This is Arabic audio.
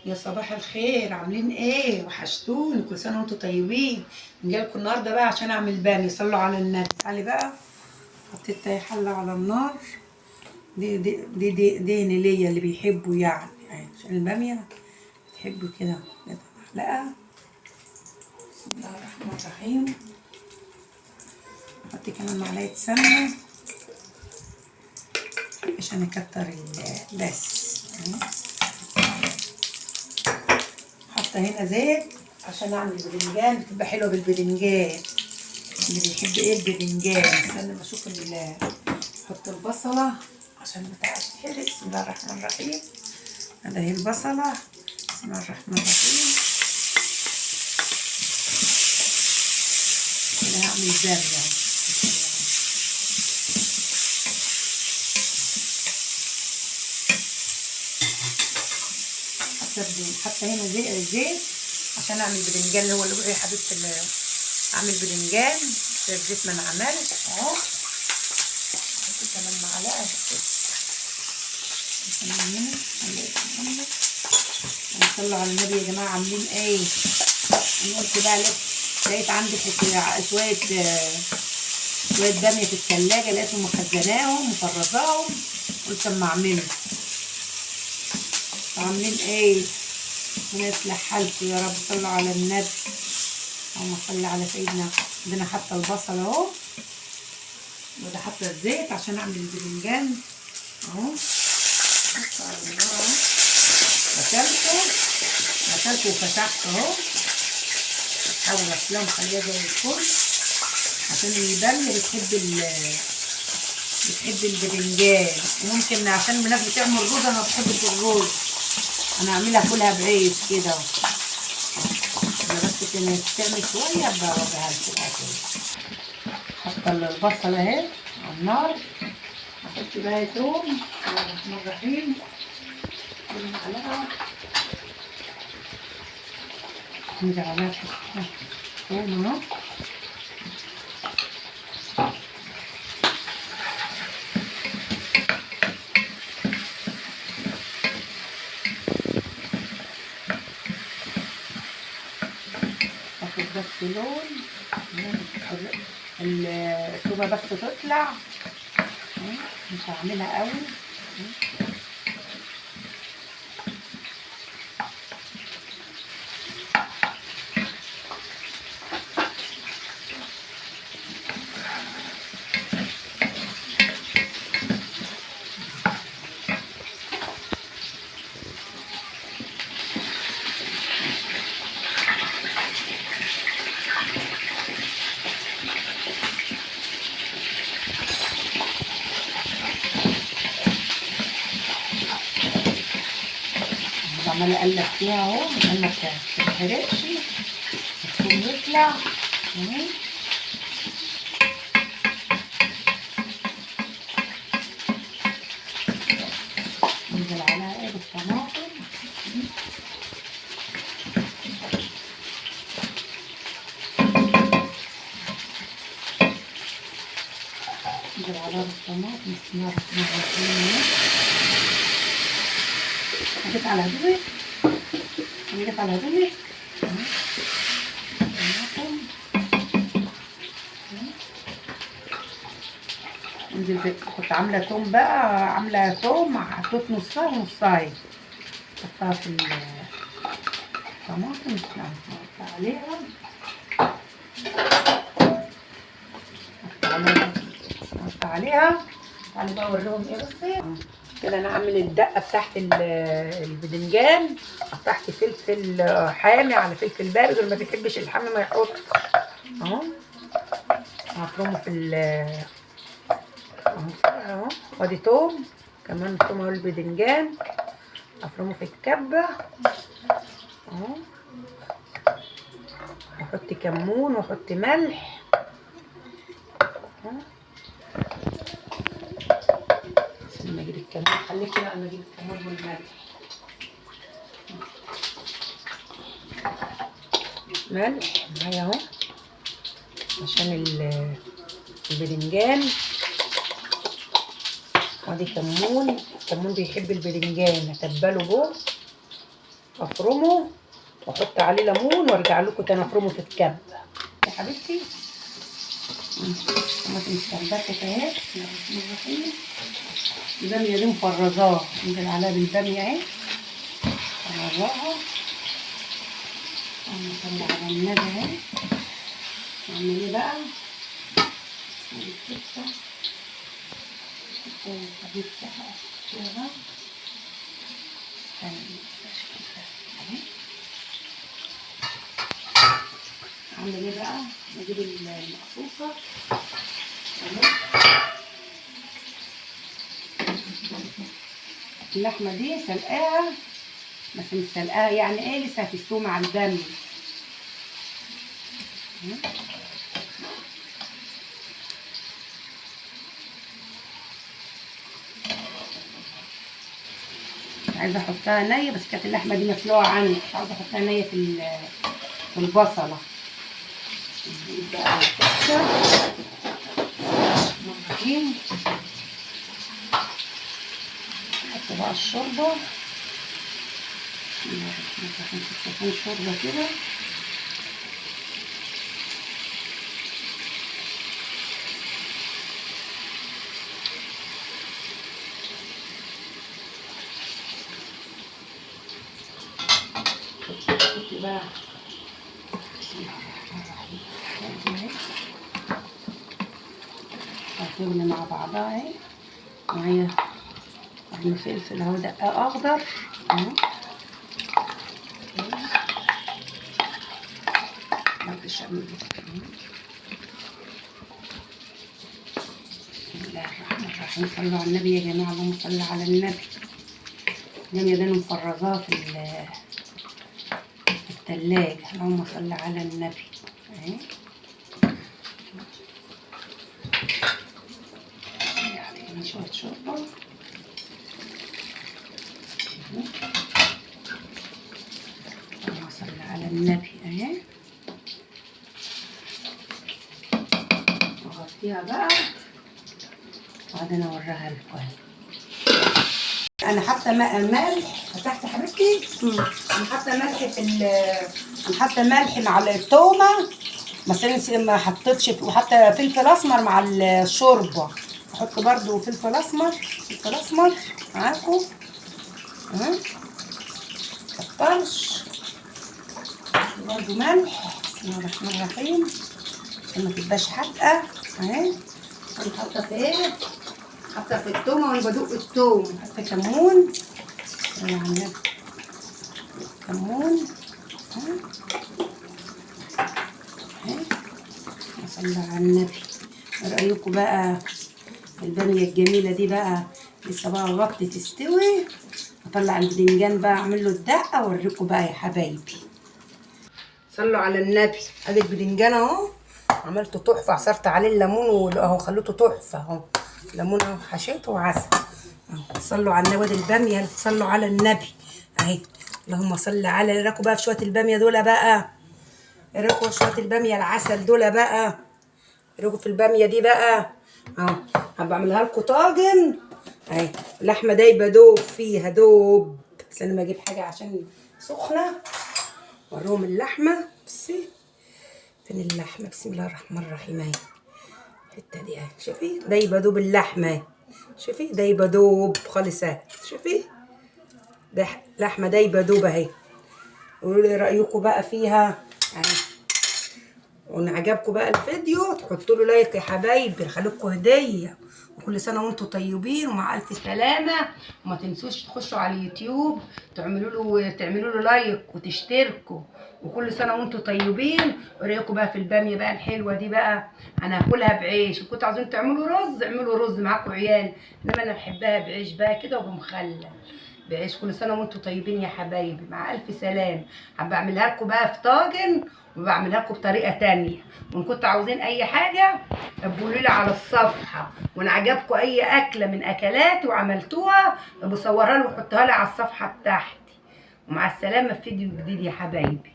يا صباح الخير، عاملين ايه؟ وحشتوني، كل سنه وانتم طيبين. جايلكم النهارده بقى عشان اعمل باميه. صلوا على النبي. تعالي بقى. حطيت حله على النار. دي ليا اللي بيحبوا يعني عشان الباميه بتحبوا كده. معلقه. بسم الله الرحمن الرحيم. احط كمان معلقه سمنه عشان اكتر بس. حاطه هنا زيت عشان اعمل الباذنجان، بتبقى حلوه بالباذنجان. اللي بيحب ايه الباذنجان. استنى ما اشوف احط البصله عشان بتاعت تتحرق. بسم الله الرحمن الرحيم. هذا هي البصله. بسم الله الرحمن الرحيم. كده هعمل باميه. حتى هنا زيت عشان اعمل باذنجان، اللي هو اللي يا حبيبتي اللي اعمل باذنجان. الزيت ما انعملش اهو. احط كمان معلقه صلوا على النبي يا جماعه. عاملين ايه؟ انا قلت بقى لقيت عندي شويه باميه في الثلاجه، لقيتهم مخزناهم مفرزاهم، قلت اما اعملهم. عاملين ايه؟ ربنا يصلح حالكم يا رب. صلوا على النبي. اللهم صل على سيدنا. عندنا حتى البصل اهو، وده حتى الزيت عشان اعمل الباذنجان اهو. حط على النار اهو. غسلته وفتحته اهو. احاول اغسلهم خليها زي الفل عشان الباميه بتحب الباذنجان. وممكن عشان الناس بتعمل رز، انا ما بحبش الرز، انا اعملها كلها بعيش كده. انا بس كانت تعمل شويه بوريها لكم. حاطه البصله اهي على النار. احط بقى توم. بسم الله الرحمن الرحيم. بالمعلقه ننزل عليها توم اهو. اخد بس لون الشوربه بس تطلع. مش هعملها قوي. عماله اقلب فيها اهو عشان ما تتحرقش الثوم يطلع. ننزل عليها ايه بالطماطم. ننزل عليها بالطماطم. بسم الله الرحمن الرحيم. جيت على هدوء. جيت على هدوء. انزل كنت عامله توم بقى، عامله توم حطيت نصها ونصايه. حطها في الطماطم. نحط عليها تعالي بقى اوريهم ايه. بصي كده انا اعمل الدقه بتاعت الباذنجان. تحت فلفل حامي على فلفل بارد، واللي ما بيحبش الحامي ما يحط اهو. هفرمه في اهو. وادي توم كمان، توم اهو الباذنجان افرمه في الكبه اهو. واحط كمون واحط ملح اهو. لما اجيب الكمون خليكي بقى لما اجيب الكمون والملح. ملح معايا اهو عشان الباذنجان. وادي كمون. الكمون بيحب الباذنجان، هتبله جوه افرمه واحط عليه ليمون وارجع لكم تاني افرمه في الكب يا حبيبتي. طماطم اتسبكت اهي. الباميه دي مفرزاه، انزل عليها بالباميه اهي افرزاها. اللهم صل على النبي اهي. اعمل ايه بقى؟ الكبسه حبيبتي اهي. اعمل ايه بقى؟ اجيب المقصوصه اللحمه دي سلقاها، بس مش سلقاها يعني ايه، لسه هتستوي مع الباميه. عايزه احطها نيه، بس كانت اللحمه دي مسلوقه عندي، مش عايزه احطها نيه في البصله. بقى نحط بقى الشوربه، نحط شوربه كده. بقى هتغلي مع بعضها اهي. معايا قرن فلفل اهو دقيق اخضر اهو. بسم الله الرحمن الرحيم. صلوا على النبي يا جماعه، اللهم صل على النبي. الباميه دي انا مفرزاها في التلاجة، اللهم صل على النبي اهي. يعني شوية شوربة اللهم صل على النبي اهي. اغطيها بقى وبعدين اوريها لكم اهي. انا حاطه ملح. فتحت حبيبتي. انا حاطه ملح انا حاطه ملح مع التومه، بس انا ما حطيتش، وحاطه فلفل اسمر مع الشوربه. احط برده فلفل اسمر معاكم اهو. مكترش برده ملح. بسم الله الرحمن الرحيم عشان ما تبقاش حادقه اهي. انا حاطه في ايه؟ حاطه في التومه وانا بدوق التوم. حاطه كمون يعني كمون اهي. صلى على النبي. ايه رايكم بقى في الباميه الجميله دي بقى؟ لسه بقى غطي تستوي. اطلع البدنجان بقى اعمل له الدقه واوريكم بقى يا حبايبي. صلوا على النبي. ادي البدنجان اهو، عملته تحفه. عصرت عليه الليمون اهو، خليته تحفه اهو. ليمون اهو حشيته وعسل اهو. صلوا على النبي. ادي الباميه. صلوا على النبي اهي. اللهم صل على. ايه رايكم بقى في شويه الباميه دول بقى؟ ايه رايكم في شويه الباميه العسل دول بقى؟ ايه رايكم في الباميه دي بقى اهو؟ هبقى اعملها لكم طاجن اهي. اللحمه دايبه دوب فيها دوب، بس انا بجيب حاجه عشان سخنه. وريهم اللحمه. بصي فين اللحمه؟ بسم الله الرحمن الرحيم اهي. الحته دي اهي، شوفي دايبه دوب اللحمه اهي. شوفي دايبه دوب خالص اهي. شوفي ده لحمه دايبه دوب اهي. قولوا لي رايكم بقى فيها اهي. وان عجبكم بقى الفيديو تحطوا له لايك يا حبايبي، خليكم هديه. وكل سنه وانتم طيبين ومع الف سلامه. وما تنسوش تخشوا على اليوتيوب تعملوا له لايك وتشتركوا. وكل سنه وانتم طيبين. ورايكم بقى في الباميه بقى الحلوه دي بقى. انا هاكلها بعيش. كنتوا عايزين تعملوا رز اعملوا رز معاكم عيال، انما انا بحبها بعيش بقى كده وبمخلل بعيش. كل سنه وانتم طيبين يا حبايبي، مع الف سلام. هبقى اعملها لكم بقى في طاجن، وبعملها لكم بطريقه تانية. وان كنتوا عاوزين اي حاجه قولوا لي على الصفحه. وان عجبكم اي اكله من اكلاتي وعملتوها بصورها لي وحطها لي على الصفحه بتاعتي. ومع السلامه في فيديو جديد يا حبايبي.